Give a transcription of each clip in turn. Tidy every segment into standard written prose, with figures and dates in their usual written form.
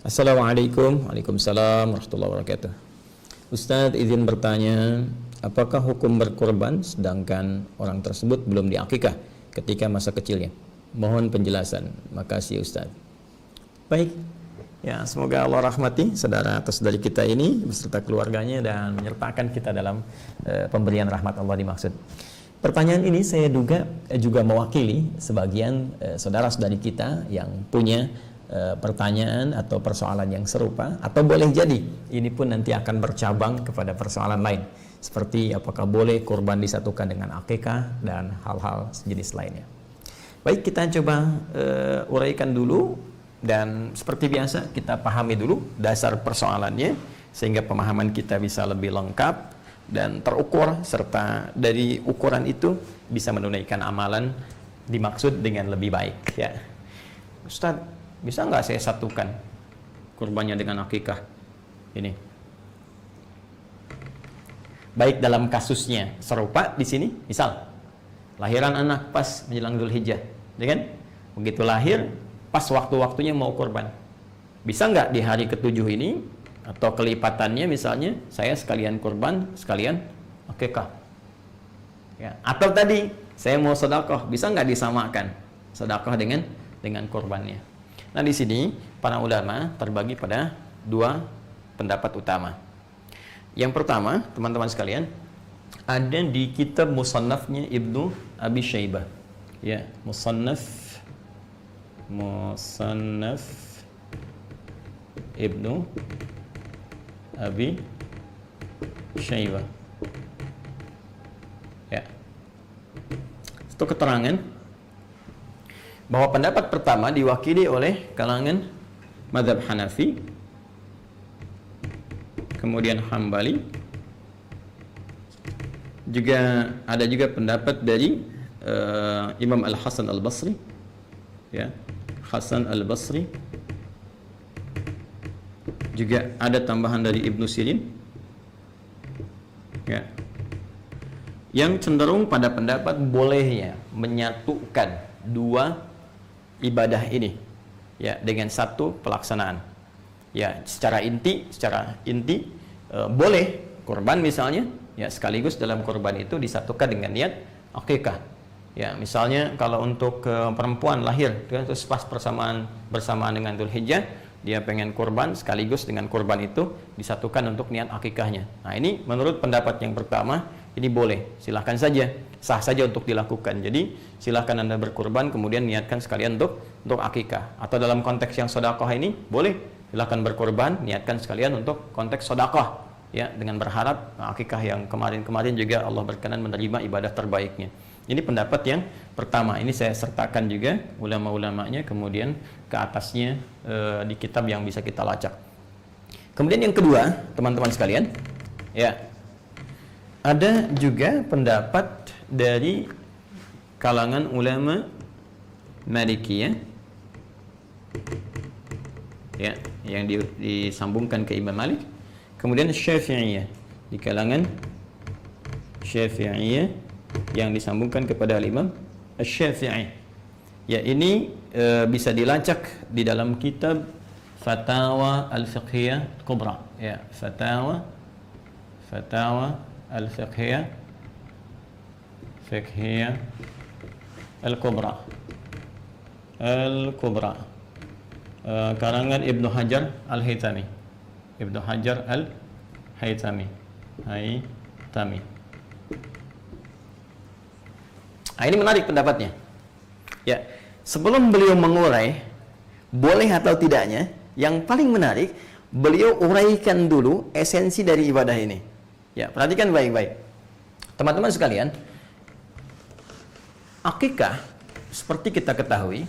Assalamualaikum. Waalaikumsalam warahmatullahi wabarakatuh. Ustadz izin bertanya, apakah hukum berkorban sedangkan orang tersebut belum diakikah ketika masa kecilnya? Mohon penjelasan. Makasih Ustadz. Baik. Ya, semoga Allah rahmati saudara atau saudari kita ini beserta keluarganya dan menyertakan kita dalam pemberian rahmat Allah dimaksud. Pertanyaan ini saya duga juga mewakili sebagian saudara-saudari kita yang punya pertanyaan atau persoalan yang serupa, atau boleh jadi ini pun nanti akan bercabang kepada persoalan lain seperti apakah boleh kurban disatukan dengan akikah dan hal-hal sejenis lainnya. Baik, kita coba uraikan dulu dan seperti biasa kita pahami dulu dasar persoalannya sehingga pemahaman kita bisa lebih lengkap dan terukur, serta dari ukuran itu bisa menunaikan amalan dimaksud dengan lebih baik. Ya, Ustadz, bisa nggak saya satukan kurbannya dengan akikah ini? Baik dalam kasusnya serupa di sini, misal lahiran anak pas menjelang Dzulhijjah, ya kan? Begitu lahir, pas waktu-waktunya mau kurban, bisa nggak di hari ketujuh ini atau kelipatannya misalnya saya sekalian kurban sekalian akikah? Ya, atau tadi saya mau sedekah, bisa nggak disamakan sedekah dengan kurbannya? Nah, di sini para ulama terbagi pada dua pendapat utama. Yang pertama, teman-teman sekalian, ada di kitab Musannafnya Ibnu Abi Syaibah. Ya, Musannaf Ibnu Abi Syaibah. Ya. Itu keterangan bahwa pendapat pertama diwakili oleh kalangan mazhab Hanafi, kemudian Hambali, juga ada juga pendapat dari Imam Al-Hasan Al-Basri, ya, Hasan Al-Basri, juga ada tambahan dari Ibnu Sirin, ya, yang cenderung pada pendapat bolehnya menyatukan dua ibadah ini, ya, dengan satu pelaksanaan. Ya, secara inti boleh kurban misalnya, ya, sekaligus dalam kurban itu disatukan dengan niat akikah. Ya, misalnya kalau untuk perempuan lahir terus pas bersamaan dengan Dzulhijjah, dia pengen kurban sekaligus dengan kurban itu disatukan untuk niat akikahnya. Nah, ini menurut pendapat yang pertama ini boleh, silahkan saja, sah saja untuk dilakukan. Jadi silahkan Anda berkurban kemudian niatkan sekalian untuk akikah. Atau dalam konteks yang sedekah ini boleh, silahkan berkurban niatkan sekalian untuk konteks sedekah, ya, dengan berharap akikah yang kemarin-kemarin juga Allah berkenan menerima ibadah terbaiknya. Ini pendapat yang pertama. Ini saya sertakan juga ulama-ulamanya kemudian ke atasnya di kitab yang bisa kita lacak. Kemudian yang kedua, teman-teman sekalian, ya, ada juga pendapat dari kalangan ulama Malikiyah, ya, yang disambungkan ke Imam Malik. Kemudian Syafi'iyah, di kalangan Syafi'iyah yang disambungkan kepada Imam Asy-Syafi'i. Ya, ini bisa dilacak di dalam kitab Fatawa Al-Fiqhiyah Kubra, ya, Fatawa Al-Fiqhiyah Al-Kubra karangan Ibnu Hajar Al-Haytami. Nah, ini menarik pendapatnya. Ya, sebelum beliau mengurai boleh atau tidaknya, yang paling menarik beliau uraikan dulu esensi dari ibadah ini. Ya, perhatikan baik-baik. Teman-teman sekalian, akikah seperti kita ketahui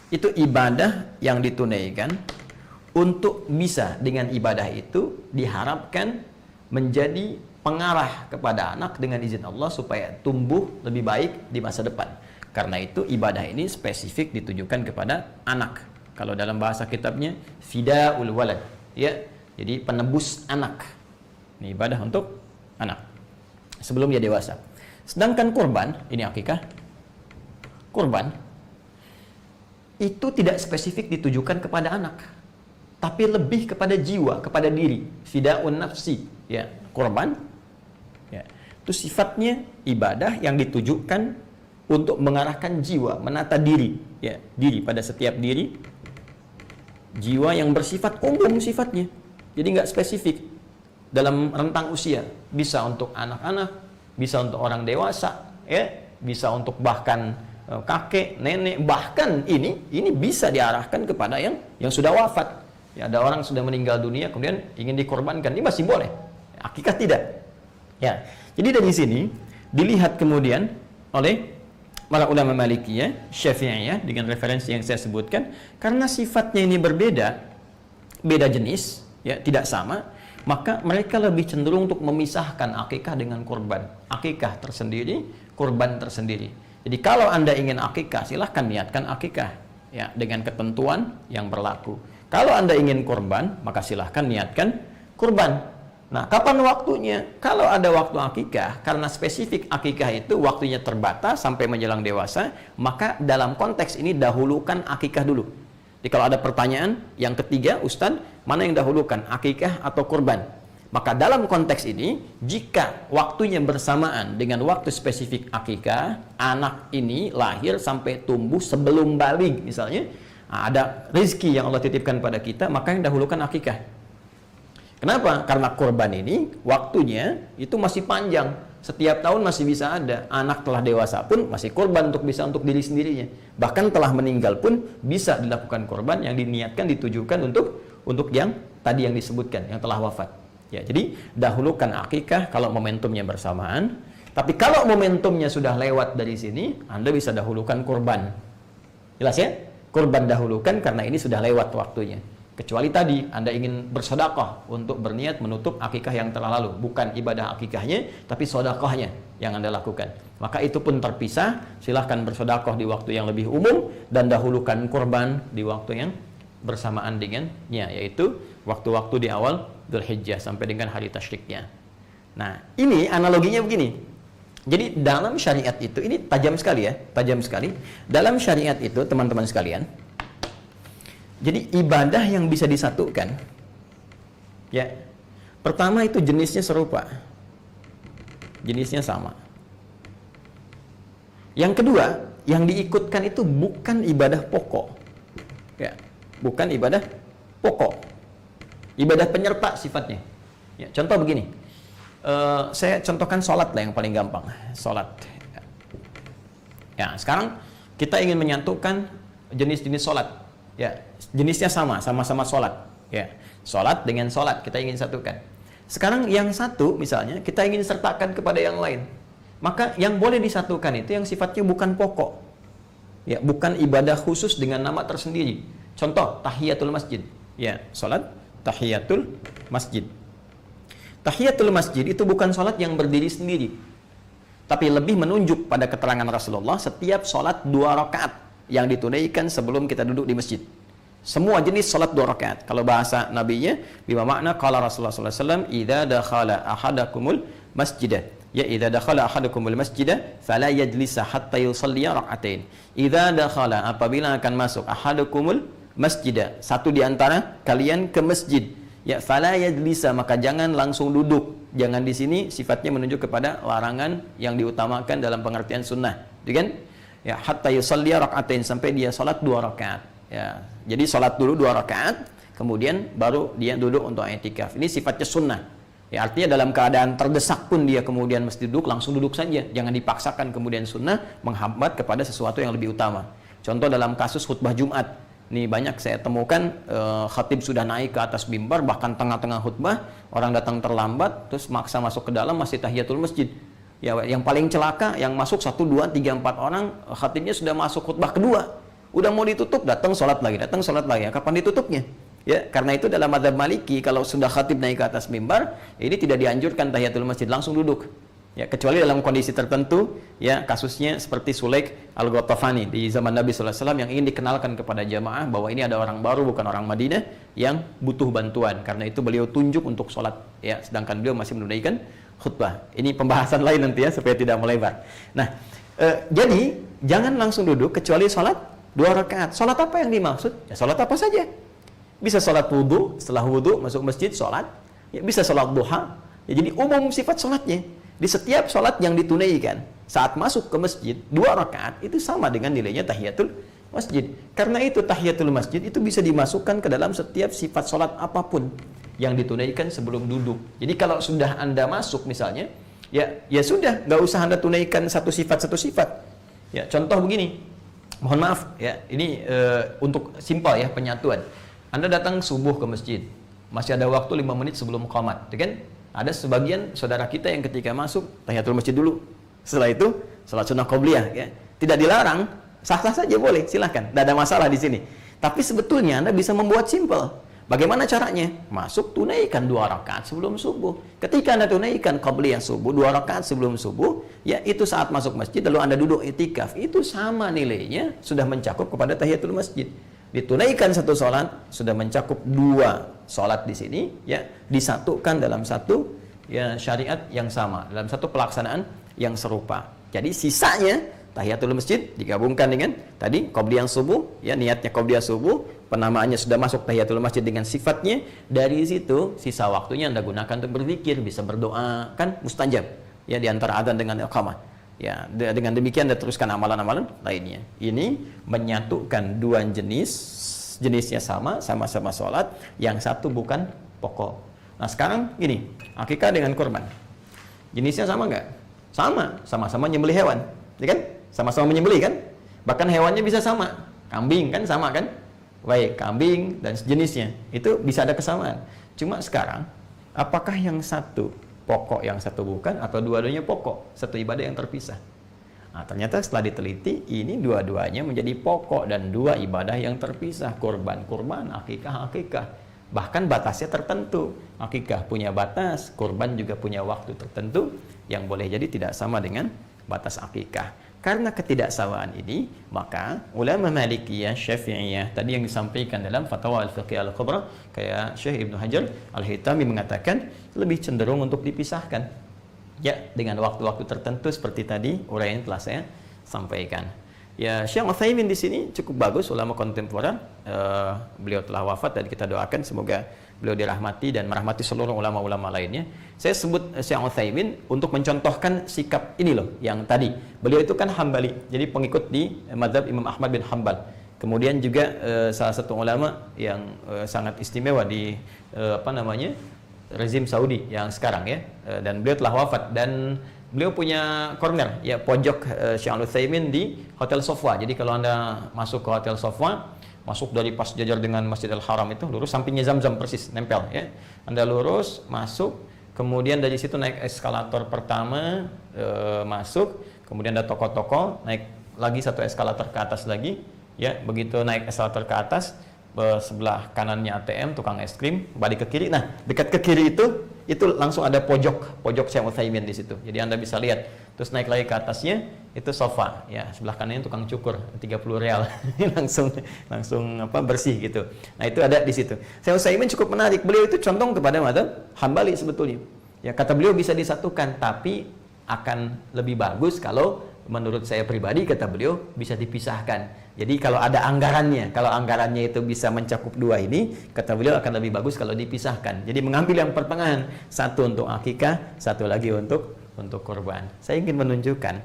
itu ibadah yang ditunaikan untuk bisa dengan ibadah itu diharapkan menjadi pengarah kepada anak dengan izin Allah supaya tumbuh lebih baik di masa depan. Karena itu ibadah ini spesifik ditujukan kepada anak. Kalau dalam bahasa kitabnya fidaul walad, ya, jadi penebus anak. Ini ibadah untuk anak sebelum dia dewasa. Sedangkan kurban, ini akikah, kurban itu tidak spesifik ditujukan kepada anak. tapi lebih kepada jiwa, kepada diri. Fidaun nafsi, ya, korban. Ya. Itu sifatnya ibadah yang ditujukan untuk mengarahkan jiwa, menata diri, ya, diri pada setiap diri. Jiwa yang bersifat umum sifatnya. Jadi nggak spesifik dalam rentang usia. Bisa untuk anak-anak, bisa untuk orang dewasa, ya, bisa untuk bahkan kakek, nenek, bahkan ini bisa diarahkan kepada yang sudah wafat. Ya, ada orang sudah meninggal dunia kemudian ingin dikorbankan, ini masih boleh. Akikah tidak. Ya. Jadi dari sini dilihat kemudian oleh para ulama Malikiyah, Syafi'iyah dengan referensi yang saya sebutkan, karena sifatnya ini berbeda, beda jenis, ya, tidak sama, maka mereka lebih cenderung untuk memisahkan akikah dengan kurban. Akikah tersendiri, kurban tersendiri. Jadi kalau Anda ingin akikah, silahkan niatkan akikah, ya, dengan ketentuan yang berlaku. Kalau Anda ingin kurban, maka silahkan niatkan kurban. Nah, kapan waktunya? Kalau ada waktu akikah, karena spesifik akikah itu waktunya terbatas sampai menjelang dewasa, maka dalam konteks ini dahulukan akikah dulu. Jadi kalau ada pertanyaan, yang ketiga, Ustadz, mana yang dahulukan, akikah atau kurban? Maka dalam konteks ini, jika waktunya bersamaan dengan waktu spesifik akikah, anak ini lahir sampai tumbuh sebelum baligh misalnya, ada rezeki yang Allah titipkan pada kita, maka yang dahulukan akikah. Kenapa? Karena kurban ini waktunya itu masih panjang. Setiap tahun masih bisa ada. Anak telah dewasa pun masih kurban untuk diri sendirinya. Bahkan telah meninggal pun bisa dilakukan kurban yang diniatkan, ditujukan untuk yang tadi yang disebutkan, yang telah wafat. Ya, jadi dahulukan akikah kalau momentumnya bersamaan. Tapi kalau momentumnya sudah lewat dari sini, Anda bisa dahulukan kurban. Jelas ya? Kurban dahulukan karena ini sudah lewat waktunya. Kecuali tadi Anda ingin bersedekah untuk berniat menutup akikah yang telah lalu. Bukan ibadah akikahnya, tapi sedekahnya yang Anda lakukan. Maka itu pun terpisah. Silahkan bersedekah di waktu yang lebih umum dan dahulukan kurban di waktu yang bersamaan dengannya, yaitu waktu-waktu di awal Dzulhijjah sampai dengan hari tasyriknya. Nah, ini analoginya begini. Jadi dalam syariat itu, ini tajam sekali ya, tajam sekali. Dalam syariat itu, teman-teman sekalian, jadi ibadah yang bisa disatukan, ya, pertama itu jenisnya serupa, jenisnya sama. Yang kedua, yang diikutkan itu bukan ibadah pokok, ya, bukan ibadah pokok, ibadah penyerta sifatnya. Ya, contoh begini, saya contohkan sholat lah yang paling gampang, sholat. Ya, sekarang kita ingin menyatukan jenis-jenis sholat. Ya, jenisnya sama-sama sholat. Ya, sholat dengan sholat kita ingin satukan. Sekarang yang satu misalnya kita ingin sertakan kepada yang lain. Maka yang boleh disatukan itu yang sifatnya bukan pokok. Ya, bukan ibadah khusus dengan nama tersendiri. Contoh, tahiyatul masjid. Ya, sholat tahiyatul masjid. Tahiyatul masjid itu bukan sholat yang berdiri sendiri. Tapi lebih menunjuk pada keterangan Rasulullah setiap sholat 2 rakaat yang ditunaikan sebelum kita duduk di masjid. Semua jenis salat 2 rakaat. Kalau bahasa nabinya, bima makna qala Rasulullah sallallahu alaihi wasallam, "Idza dakhala ahadakumul masjidah." Ya, idza dakhala ahadukumul masjidah fala yajlisa hatta yusalli rak'atain. Idza dakhala, apabila akan masuk ahadukumul masjidah, satu di antara kalian ke masjid, ya, fala yajlisa, maka jangan langsung duduk. Jangan di sini sifatnya menunjuk kepada larangan yang diutamakan dalam pengertian sunnah. Gitu kan? Ya, hatta yusalli rak'atain, sampai dia salat 2 rakaat. Ya, jadi salat dulu 2 rakaat, kemudian baru dia duduk untuk i'tikaf. Ini sifatnya sunnah. Ya, artinya dalam keadaan terdesak pun dia kemudian mesti duduk, langsung duduk saja. Jangan dipaksakan kemudian sunnah menghambat kepada sesuatu yang lebih utama. Contoh dalam kasus khutbah Jumat. Nih banyak saya temukan khatib sudah naik ke atas mimbar, bahkan tengah-tengah khutbah orang datang terlambat, terus maksa masuk ke dalam masih tahiyatul masjid. Ya, yang paling celaka yang masuk 1, 2, 3, 4 orang, khatibnya sudah masuk khutbah kedua. Udah mau ditutup, datang sholat lagi. Ya, kapan ditutupnya? Ya, karena itu dalam mazhab Maliki kalau sudah khatib naik ke atas mimbar, ini tidak dianjurkan tahiyatul masjid, langsung duduk. Ya, kecuali dalam kondisi tertentu, ya, kasusnya seperti Sulaik Al-Ghatafani di zaman Nabi sallallahu alaihi wasallam yang ingin dikenalkan kepada jamaah bahwa ini ada orang baru bukan orang Madinah yang butuh bantuan. Karena itu beliau tunjuk untuk sholat, ya, sedangkan beliau masih menunaikan khutbah. Ini pembahasan lain nanti ya supaya tidak melebar. Nah, jadi jangan langsung duduk kecuali sholat 2 rakaat. Sholat apa yang dimaksud? Ya, sholat apa saja. Bisa sholat wudhu, setelah wudhu masuk masjid sholat, ya, bisa sholat duha. Ya, jadi umum sifat sholatnya. Di setiap sholat yang ditunaikan saat masuk ke masjid 2 rakaat itu sama dengan nilainya tahiyatul masjid. Karena itu tahiyatul masjid itu bisa dimasukkan ke dalam setiap sifat sholat apapun yang ditunaikan sebelum duduk. Jadi kalau sudah Anda masuk misalnya, ya sudah, nggak usah Anda tunaikan satu sifat. Ya, contoh begini, mohon maaf ya, ini untuk simpel ya penyatuan. Anda datang subuh ke masjid, masih ada waktu 5 menit sebelum qomat, kan? Ada sebagian saudara kita yang ketika masuk tahiyatul masjid dulu, setelah itu salat sunnah qobliyah, ya. Tidak dilarang, sah-sah saja boleh, silahkan, tidak ada masalah di sini. Tapi sebetulnya Anda bisa membuat simpel. Bagaimana caranya? Masuk, tunaikan 2 rakaat sebelum subuh. Ketika Anda tunaikan qobliyah subuh 2 rakaat sebelum subuh, ya itu saat masuk masjid lalu Anda duduk itikaf, itu sama nilainya, sudah mencakup kepada tahiyatul masjid. Ditunaikan satu sholat sudah mencakup 2 sholat di sini, ya, disatukan dalam satu ya syariat yang sama, dalam satu pelaksanaan yang serupa. Jadi sisanya tahiyatul masjid digabungkan dengan tadi qobliyah subuh, ya, niatnya qobliyah subuh, penamaannya sudah masuk tahiyatul masjid dengan sifatnya. Dari situ sisa waktunya Anda gunakan untuk berzikir, bisa berdoa, kan mustajab ya, di antara adzan dengan iqamah. Ya, dengan demikian Anda teruskan amalan-amalan lainnya. Ini menyatukan 2 jenisnya sama-sama sholat, yang satu bukan pokok. Nah sekarang gini, akikah dengan kurban, jenisnya sama nggak? Sama-sama nyembelih hewan, ya kan? Sama-sama menyembelih kan? Bahkan hewannya bisa sama, kambing kan sama kan? Baik, kambing dan sejenisnya itu bisa ada kesamaan. Cuma sekarang, apakah yang satu pokok yang satu bukan, atau dua-duanya pokok, satu ibadah yang terpisah? Nah, ternyata setelah diteliti, ini dua-duanya menjadi pokok dan 2 ibadah yang terpisah. Kurban, akikah. Bahkan batasnya tertentu. Akikah punya batas, kurban juga punya waktu tertentu yang boleh jadi tidak sama dengan batas akikah. Karena ketidaksamaan ini, maka ulama Malikiyah, Syafi'iyah tadi yang disampaikan dalam Fatwa Al-Fiqh Al-Kubra, kayak Syekh Ibnu Hajar Al-Haytami mengatakan lebih cenderung untuk dipisahkan, ya, dengan waktu-waktu tertentu seperti tadi uraian telah saya sampaikan. Ya, Syekh Utsaimin di sini cukup bagus, ulama kontemporer. Beliau telah wafat dan kita doakan semoga beliau dirahmati dan merahmati seluruh ulama-ulama lainnya. Saya sebut Syekh Utsaimin untuk mencontohkan sikap ini loh, yang tadi. Beliau itu kan Hambali, jadi pengikut di mazhab Imam Ahmad bin Hanbal. Kemudian juga salah satu ulama yang sangat istimewa di rezim Saudi yang sekarang, ya. Dan beliau telah wafat dan beliau punya corner, ya, pojok Syekh Utsaimin di Hotel Sofwa. Jadi kalau Anda masuk ke Hotel Sofwa, masuk dari pas jajar dengan Masjidil Haram itu, lurus sampingnya Zamzam persis, nempel, ya. Anda lurus, masuk, kemudian dari situ naik eskalator pertama, masuk, kemudian ada toko-toko, naik lagi 1 eskalator ke atas lagi, ya. Begitu naik eskalator ke atas, sebelah kanannya ATM, tukang es krim, balik ke kiri. Nah, dekat ke kiri itu langsung ada pojok Syekh Utsaimin di situ. Jadi Anda bisa lihat. Terus naik lagi ke atasnya itu sofa, ya, sebelah kanannya tukang cukur 30 real. langsung bersih gitu. Nah, itu ada di situ. Syekh Utsaimin cukup menarik. Beliau itu condong kepada mazhab Hambali sebetulnya. Ya, kata beliau bisa disatukan, tapi akan lebih bagus kalau menurut saya pribadi, kata beliau, bisa dipisahkan. Jadi kalau ada anggarannya, kalau anggarannya itu bisa mencakup 2 ini, kata beliau akan lebih bagus kalau dipisahkan. Jadi mengambil yang pertengahan, satu untuk akikah, satu lagi untuk korban. Saya ingin menunjukkan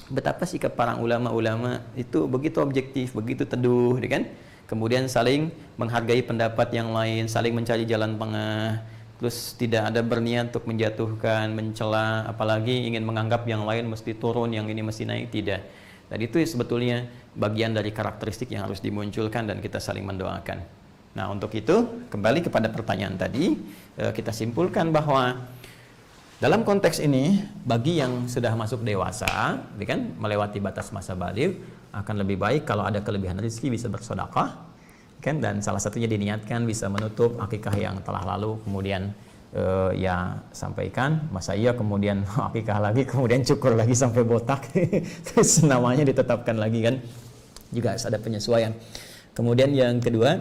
betapa sikap para ulama-ulama itu begitu objektif, begitu teduh, kan? Kemudian saling menghargai pendapat yang lain, saling mencari jalan tengah, terus tidak ada berniat untuk menjatuhkan, mencela, apalagi ingin menganggap yang lain mesti turun, yang ini mesti naik, tidak. Dan itu sebetulnya bagian dari karakteristik yang harus dimunculkan dan kita saling mendoakan. Nah, untuk itu kembali kepada pertanyaan tadi, kita simpulkan bahwa dalam konteks ini, bagi yang sudah masuk dewasa, kan, melewati batas masa baligh, akan lebih baik kalau ada kelebihan rezeki bisa bersedekah, kan, dan salah satunya diniatkan bisa menutup akikah yang telah lalu, kemudian ya sampaikan, masa iya kemudian akikah lagi, kemudian cukur lagi sampai botak, terus namanya ditetapkan lagi, kan, juga harus ada penyesuaian. Kemudian yang kedua,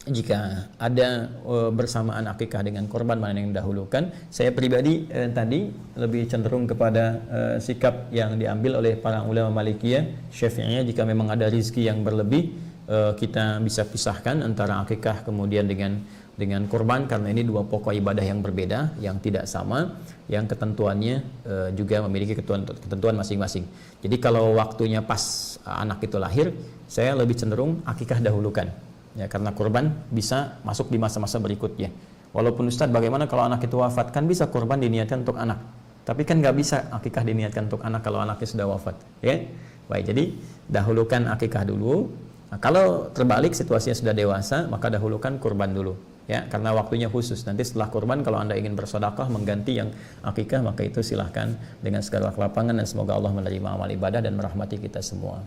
jika ada bersamaan akikah dengan korban, mana yang didahulukan? Saya pribadi tadi lebih cenderung kepada sikap yang diambil oleh para ulama Malikiyah, Syafi'iyah. Jika memang ada rizki yang berlebih, kita bisa pisahkan antara akikah kemudian dengan kurban, karena ini dua pokok ibadah yang berbeda, yang tidak sama, yang ketentuannya juga memiliki ketentuan masing-masing. Jadi kalau waktunya pas anak itu lahir, saya lebih cenderung akikah dahulukan, ya, karena kurban bisa masuk di masa-masa berikutnya. Walaupun Ustadz, bagaimana kalau anak itu wafat? Kan bisa kurban diniatkan untuk anak, tapi kan nggak bisa akikah diniatkan untuk anak kalau anaknya sudah wafat, ya. Baik, jadi dahulukan akikah dulu. Nah, kalau terbalik situasinya sudah dewasa, maka dahulukan kurban dulu, ya, karena waktunya khusus. Nanti setelah kurban, kalau Anda ingin bersedekah mengganti yang akikah, maka itu silahkan dengan segala kelapangan, dan semoga Allah menerima amal ibadah dan merahmati kita semua.